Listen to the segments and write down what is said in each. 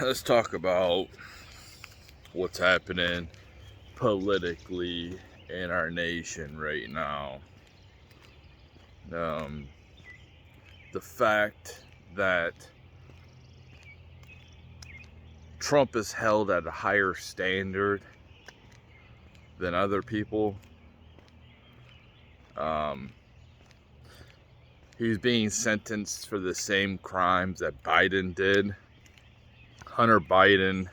Let's talk about what's happening politically in our nation right now. Um, the fact that Trump is held at a higher standard than other people. He's being sentenced for the same crimes that Biden did. Hunter Biden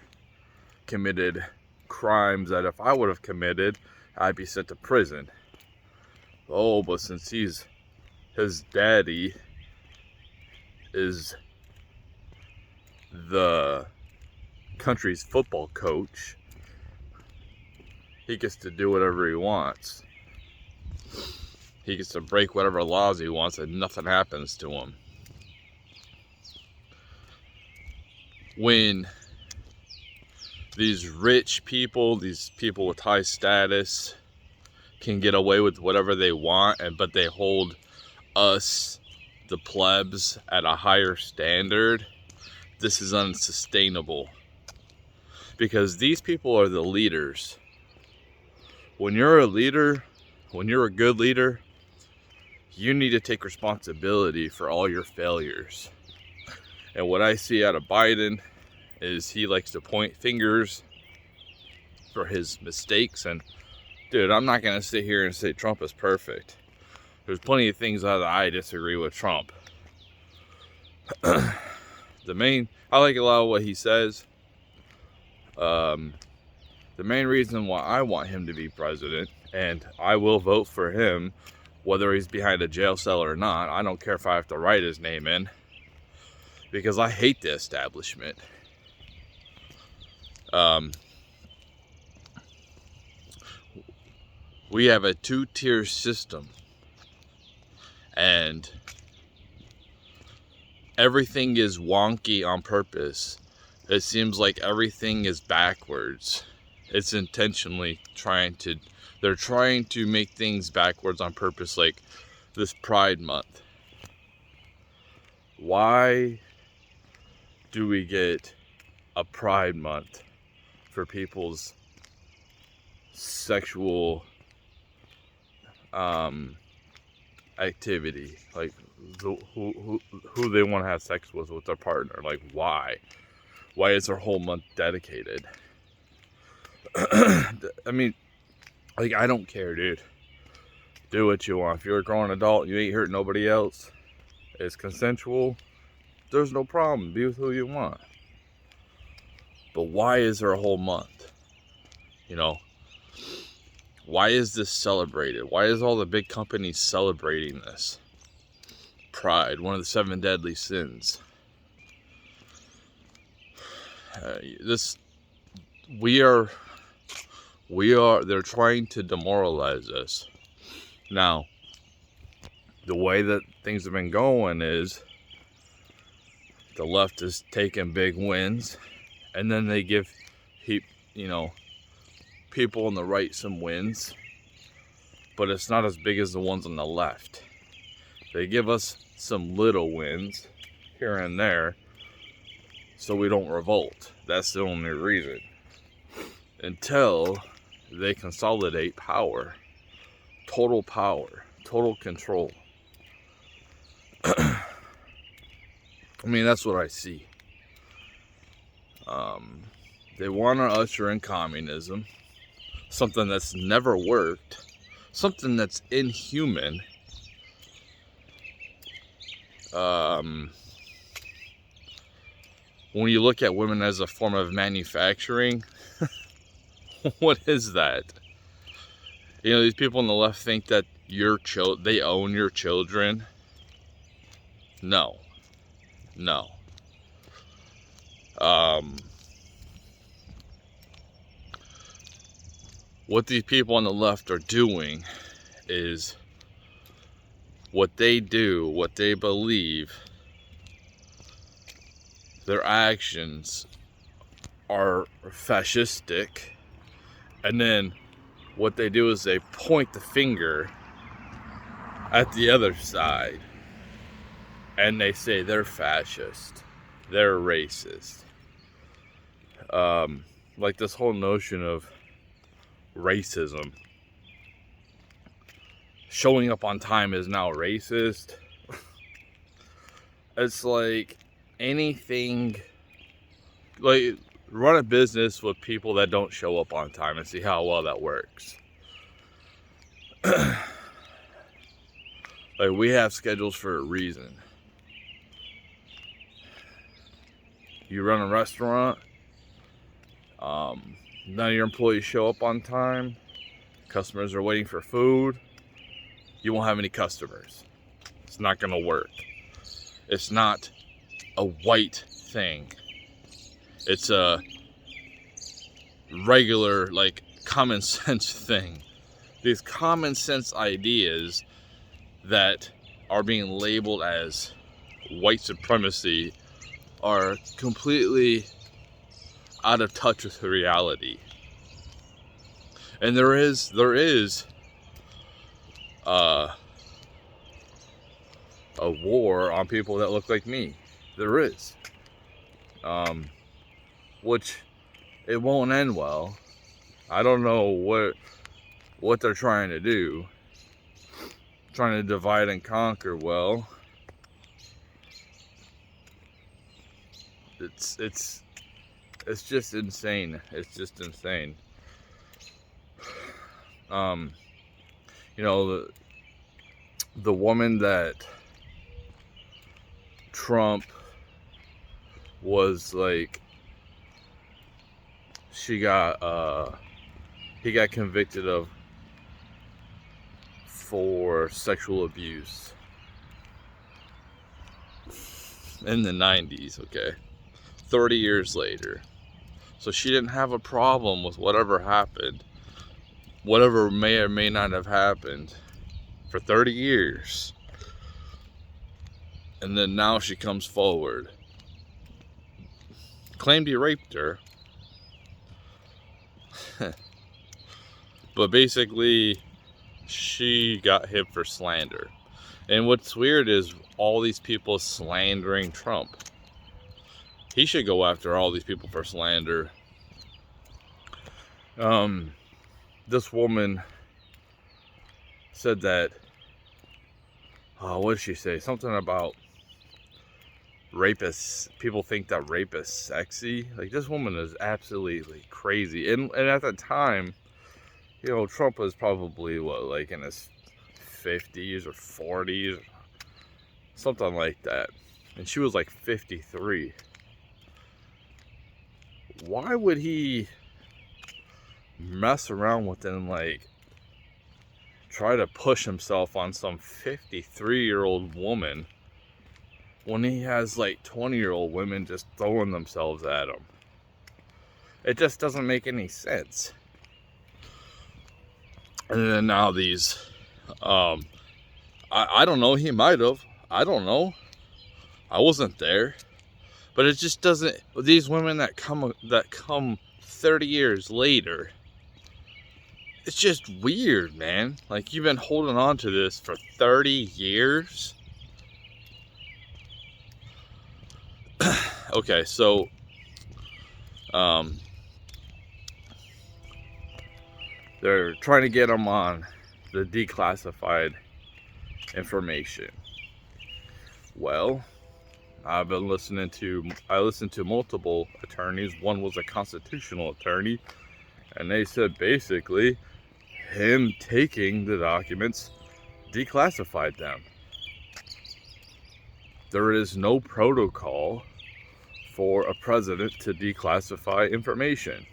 committed crimes that if I would have committed, I'd be sent to prison. Oh, but since his daddy is the country's football coach, he gets to do whatever he wants. He gets to break whatever laws he wants and nothing happens to him. When these rich people, these people with high status, can get away with whatever they want, but they hold us, the plebs, at a higher standard, this is unsustainable. Because these people are the leaders. When you're a leader, when you're a good leader, you need to take responsibility for all your failures. And what I see out of Biden is he likes to point fingers for his mistakes. And dude, I'm not going to sit here and say Trump is perfect. There's plenty of things that I disagree with Trump. I like a lot of what he says. The main reason why I want him to be president, and I will vote for him, whether he's behind a jail cell or not. I don't care if I have to write his name in, because I hate the establishment. We have a two-tier system, and everything is wonky on purpose. It seems like everything is backwards. It's intentionally they're trying to make things backwards on purpose, like this Pride Month. Why do we get a Pride Month for people's sexual activity? Like who they want to have sex with their partner? Like why is their whole month dedicated? I mean, like, I don't care, dude. Do what you want. If you're a grown adult, you ain't hurt nobody else, it's consensual, there's no problem. Be with who you want. But why is there a whole month? You know, why is this celebrated? Why is all the big companies celebrating this? Pride, one of the 7 deadly sins. They're trying to demoralize us. Now, the way that things have been going is the left is taking big wins, and then they give people on the right some wins, but it's not as big as the ones on the left. They give us some little wins here and there so we don't revolt. That's the only reason. Until they consolidate power, total control. I mean, that's what I see. They want to usher in communism, something that's never worked, something that's inhuman. When you look at women as a form of manufacturing, what is that? You know, these people on the left think that they own your children. No. What these people on the left are doing is what they do, what they believe, their actions are fascistic. And then what they do is they point the finger at the other side and they say they're fascist, they're racist. Like this whole notion of racism. Showing up on time is now racist. It's like anything, like run a business with people that don't show up on time and see how well that works. Like, we have schedules for a reason. You run a restaurant, none of your employees show up on time, customers are waiting for food, you won't have any customers. It's not gonna work. It's not a white thing. It's a regular, like, common sense thing. These common sense ideas that are being labeled as white supremacy are completely out of touch with reality. And there is a war on people that look like me. There is. Which it won't end well. I don't know what they're trying to do. Trying to divide and conquer. Well, it's just insane. It's just insane. You know, the woman that Trump was like, he got convicted of for sexual abuse in the 90s, okay? 30 years later. So she didn't have a problem with whatever happened, whatever may or may not have happened for 30 years. And then now she comes forward, claimed he raped her. But basically, she got hit for slander. And what's weird is all these people slandering Trump. He should go after all these people for slander. This woman said that, what did she say? Something about rapists. People think that rape is sexy. Like, this woman is absolutely crazy. And at the time, you know, Trump was probably, what, like in his 50s or 40s, something like that. And she was like 53. Why would he mess around with and, like, try to push himself on some 53-year-old woman when he has, like, 20-year-old women just throwing themselves at him? It just doesn't make any sense. And then now these, I don't know, he might have. I don't know. I wasn't there. But it just doesn't, these women that come 30 years later, it's just weird, man. Like, you've been holding on to this for 30 years. Okay, so, they're trying to get them on the declassified information. Well, I listened to multiple attorneys. One was a constitutional attorney, and they said basically him taking the documents declassified them. There is no protocol for a president to declassify information.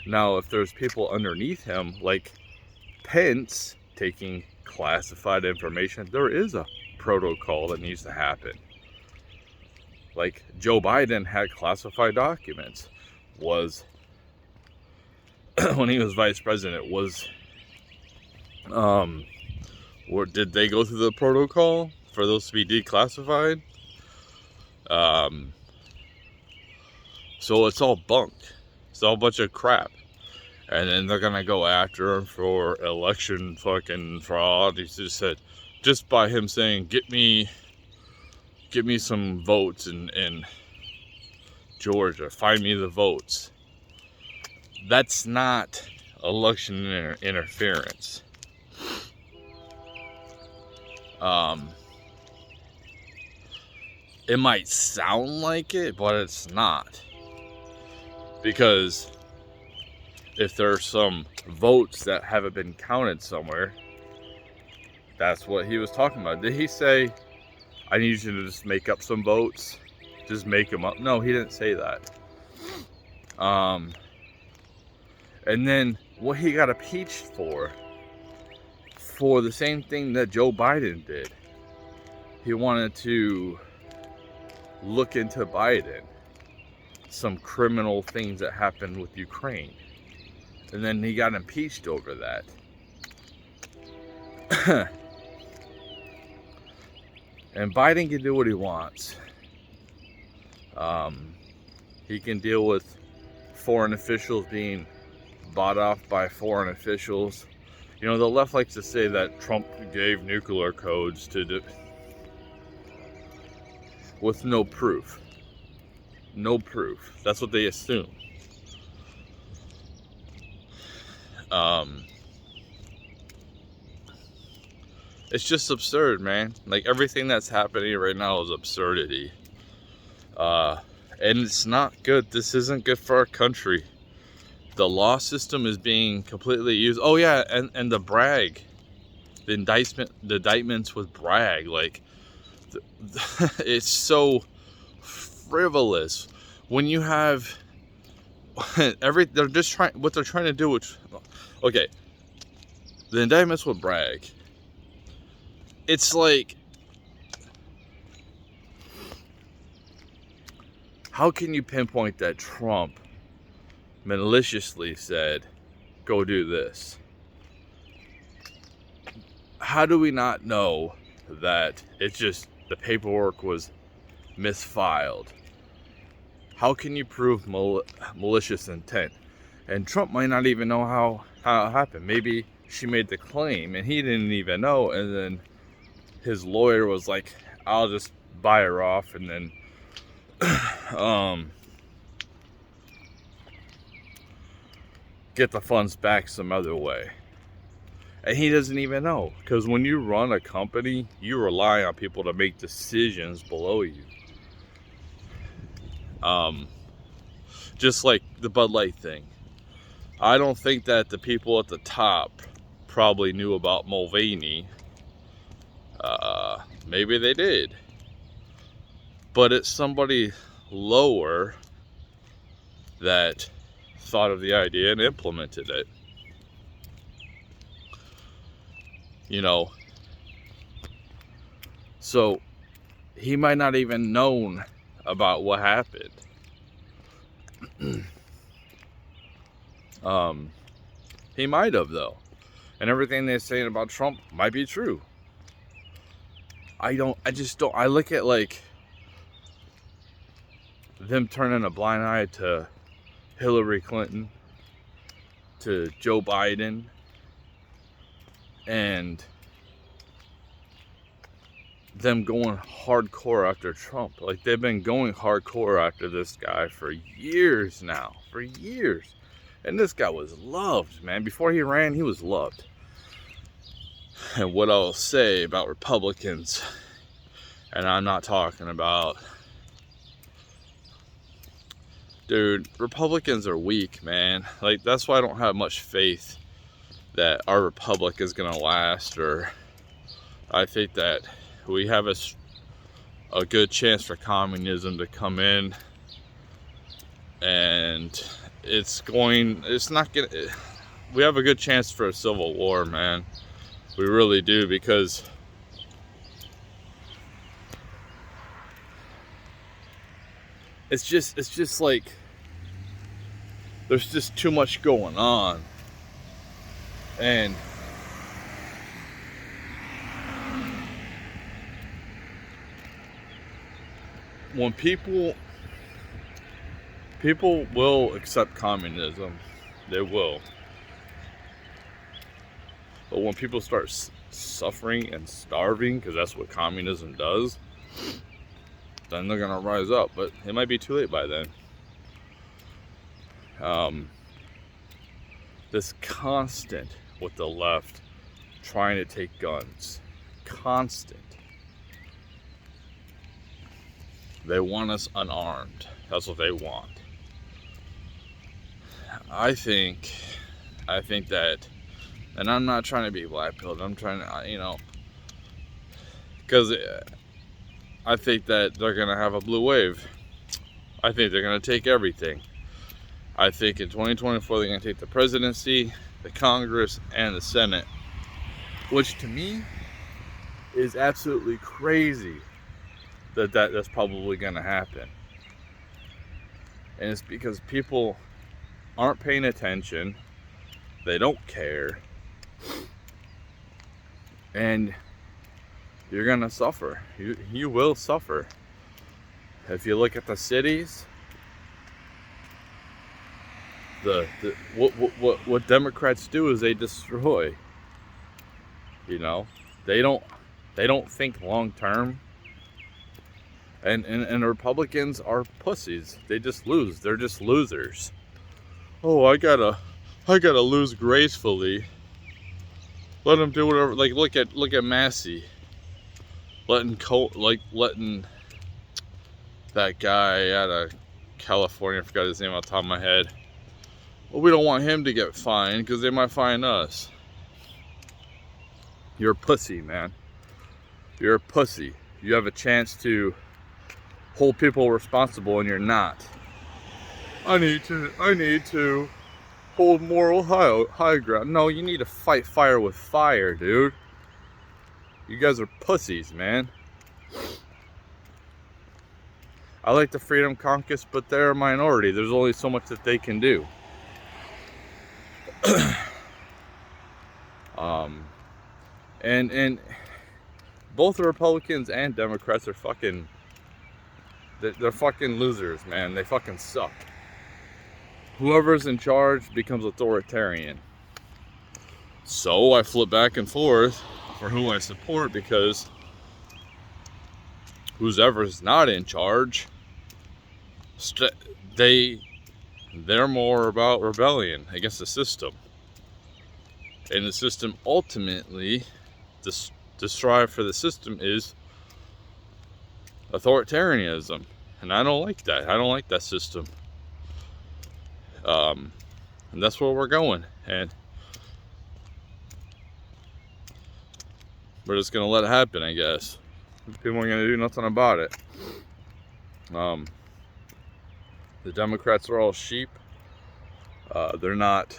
Now, if there's people underneath him, like Pence, taking classified information, there is a protocol that needs to happen. Like, Joe Biden had classified documents. Was when he was vice president, did they go through the protocol for those to be declassified? So it's all bunk. It's all a bunch of crap. And then they're gonna go after him for election fucking fraud. He just said, just by him saying, get me give me some votes in Georgia. Find me the votes. That's not election interference. It might sound like it, but it's not. Because if there's some votes that haven't been counted somewhere, that's what he was talking about. Did he say, I need you to just make up some votes? Just make them up? No, he didn't say that. And then what he got impeached for the same thing that Joe Biden did. He wanted to look into Biden, some criminal things that happened with Ukraine. And then he got impeached over that. And Biden can do what he wants. He can deal with foreign officials being bought off by foreign officials. You know, the left likes to say that Trump gave nuclear codes to with no proof. No proof. That's what they assume. It's just absurd, man. Like, everything that's happening right now is absurdity. And it's not good. This isn't good for our country. The law system is being completely used. Oh yeah, and the brag. The indictments with brag. Like, it's so frivolous when you have they're just trying, what they're trying to do, which, okay, the indictments with brag, it's like, how can you pinpoint that Trump maliciously said, go do this? How do we not know that it's just the paperwork was misfiled? How can you prove malicious intent? And Trump might not even know how it happened. Maybe she made the claim and he didn't even know, and then his lawyer was like, I'll just buy her off and then get the funds back some other way. And he doesn't even know, because when you run a company, you rely on people to make decisions below you. Just like the Bud Light thing. I don't think that the people at the top probably knew about Mulvaney. Maybe they did. But it's somebody lower that thought of the idea and implemented it. You know, so he might not even known about what happened. He might have, though, and everything they're saying about Trump might be true. I look at, like, them turning a blind eye to Hillary Clinton, to Joe Biden, and them going hardcore after Trump. Like, they've been going hardcore after this guy for years now. For years. And this guy was loved, man. Before he ran, he was loved. And what I'll say about Republicans, and I'm not talking about, dude, Republicans are weak, man. Like, that's why I don't have much faith that our republic is gonna last, or I think that we have a good chance for communism to come in, and we have a good chance for a civil war, man. We really do, because it's just like there's just too much going on. And when people will accept communism, they will. But when people start suffering and starving, because that's what communism does, then they're gonna rise up, but it might be too late by then. This constant with the left trying to take guns, constant. They want us unarmed. That's what they want. I think that, and I'm not trying to be black-pilled. I'm trying to, because I think that they're gonna have a blue wave. I think they're gonna take everything. I think in 2024 they're gonna take the presidency, the Congress, and the Senate, which to me is absolutely crazy that's probably gonna happen. And it's because people aren't paying attention, they don't care, and you're gonna suffer. You will suffer. If you look at the cities, what Democrats do is they destroy. They don't think long term. And the Republicans are pussies. They just lose. They're just losers. Oh, I gotta lose gracefully. Let them do whatever. Like look at Massey. Letting that guy out of California, I forgot his name off the top of my head. Well, we don't want him to get fined because they might fine us. You're a pussy, man. You're a pussy. You have a chance to hold people responsible and you're not. I need to hold moral high ground. No, you need to fight fire with fire, dude. You guys are pussies, man. I like the Freedom Caucus, but they're a minority. There's only so much that they can do. And both the Republicans and Democrats are fucking, they're fucking losers, man. They fucking suck. Whoever's in charge becomes authoritarian. So I flip back and forth for who I support, because whoever's not in charge, they're more about rebellion against the system. And the system ultimately, to strive for the system is authoritarianism. And I don't like that. I don't like that system. And that's where we're going. And we're just going to let it happen, I guess. People are going to do nothing about it. The Democrats are all sheep. They're not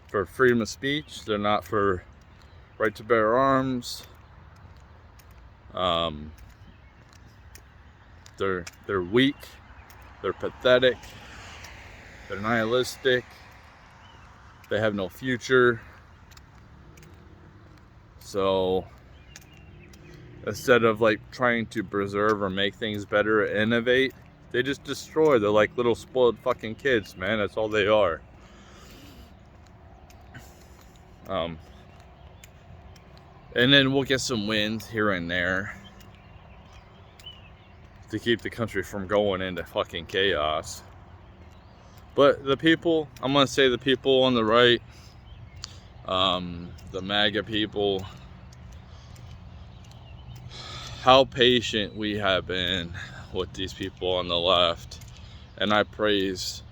for freedom of speech. They're not for right to bear arms. They're weak. They're pathetic. They're nihilistic. They have no future. So instead of like trying to preserve or make things better or innovate, they just destroy. They're like little spoiled fucking kids, man. That's all they are. And then we'll get some wins here and there to keep the country from going into fucking chaos. But the people, I'm gonna say the people on the right, the MAGA people, how patient we have been with these people on the left, and I praise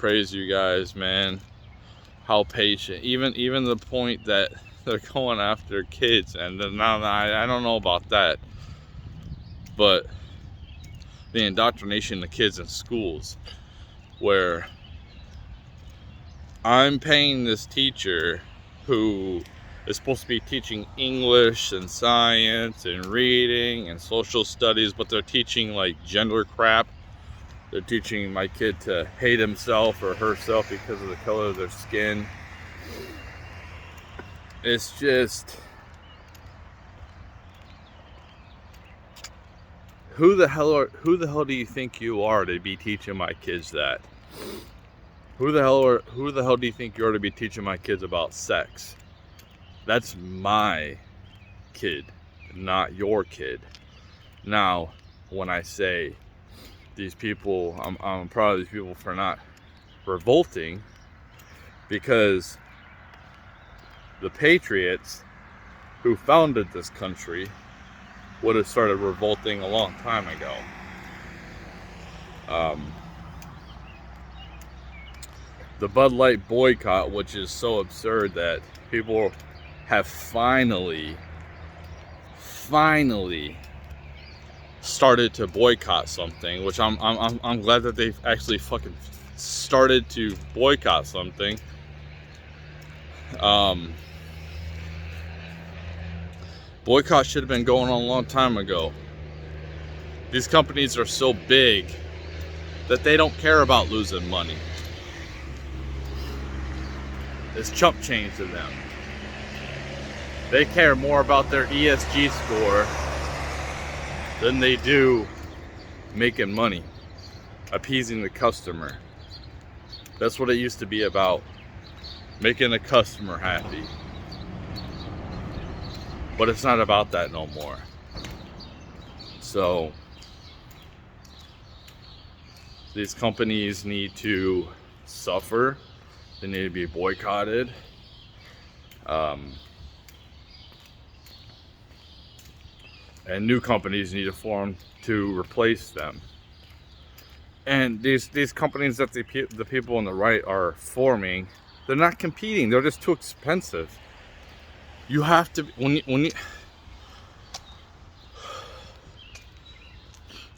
you guys, man. How patient, even the point that they're going after kids, and I don't know about that, but the indoctrination of kids in schools, where I'm paying this teacher who is supposed to be teaching English and science and reading and social studies, but they're teaching like gender crap. They're teaching my kid to hate himself or herself because of the color of their skin. It's just, who the hell do you think you are to be teaching my kids that? Who the hell do you think you are to be teaching my kids about sex? That's my kid, not your kid. Now, when I say these people, I'm proud of these people for not revolting, because the patriots who founded this country would have started revolting a long time ago. The Bud Light boycott, which is so absurd that people have finally started to boycott something, which I'm glad that they've actually fucking started to boycott something. Boycott should have been going on a long time ago. These companies are so big that they don't care about losing money. It's chump change to them. They care more about their ESG score than they do making money, appeasing the customer. That's what it used to be about, making the customer happy. But it's not about that no more. So these companies need to suffer. They need to be boycotted. And new companies need to form to replace them. And these companies that the people on the right are forming, they're not competing. They're just too expensive. You have to,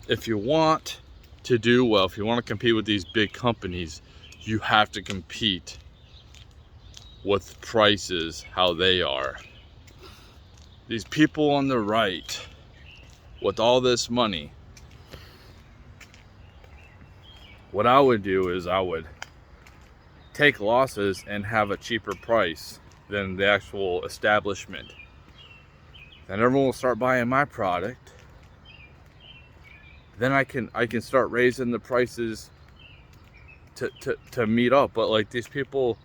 if you want to do well, if you want to compete with these big companies, you have to compete with prices how they are. These people on the right with all this money, what I would do is I would take losses and have a cheaper price than the actual establishment. Then everyone will start buying my product. Then I can start raising the prices to meet up. But like, these people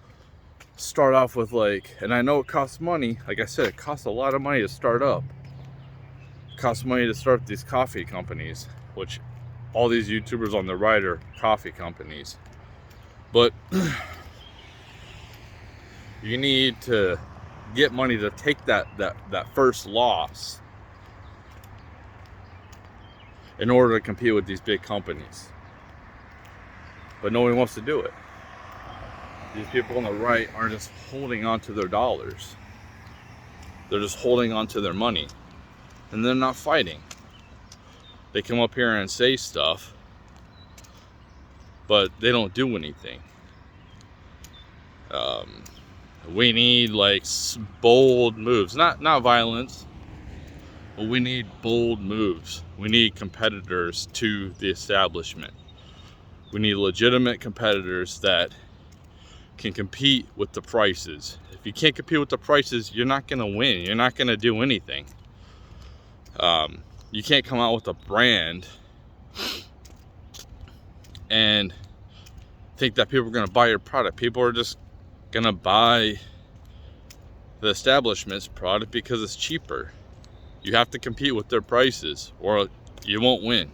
start off with like, and I know it costs money. Like I said, it costs a lot of money to start up. It costs money to start these coffee companies, which all these YouTubers on the right are coffee companies. But you need to get money to take that first loss in order to compete with these big companies. But nobody wants to do it. These people on the right are just holding on to their dollars. They're just holding on to their money. And they're not fighting. They come up here and say stuff, but they don't do anything. We need like bold moves, not violence, but we need bold moves. We need competitors to the establishment. We need legitimate competitors that can compete with the prices. If you can't compete with the prices, you're not going to win. You're not going to do anything. You can't come out with a brand and think that people are going to buy your product. People are just going to buy the establishment's product because it's cheaper. You have to compete with their prices or you won't win.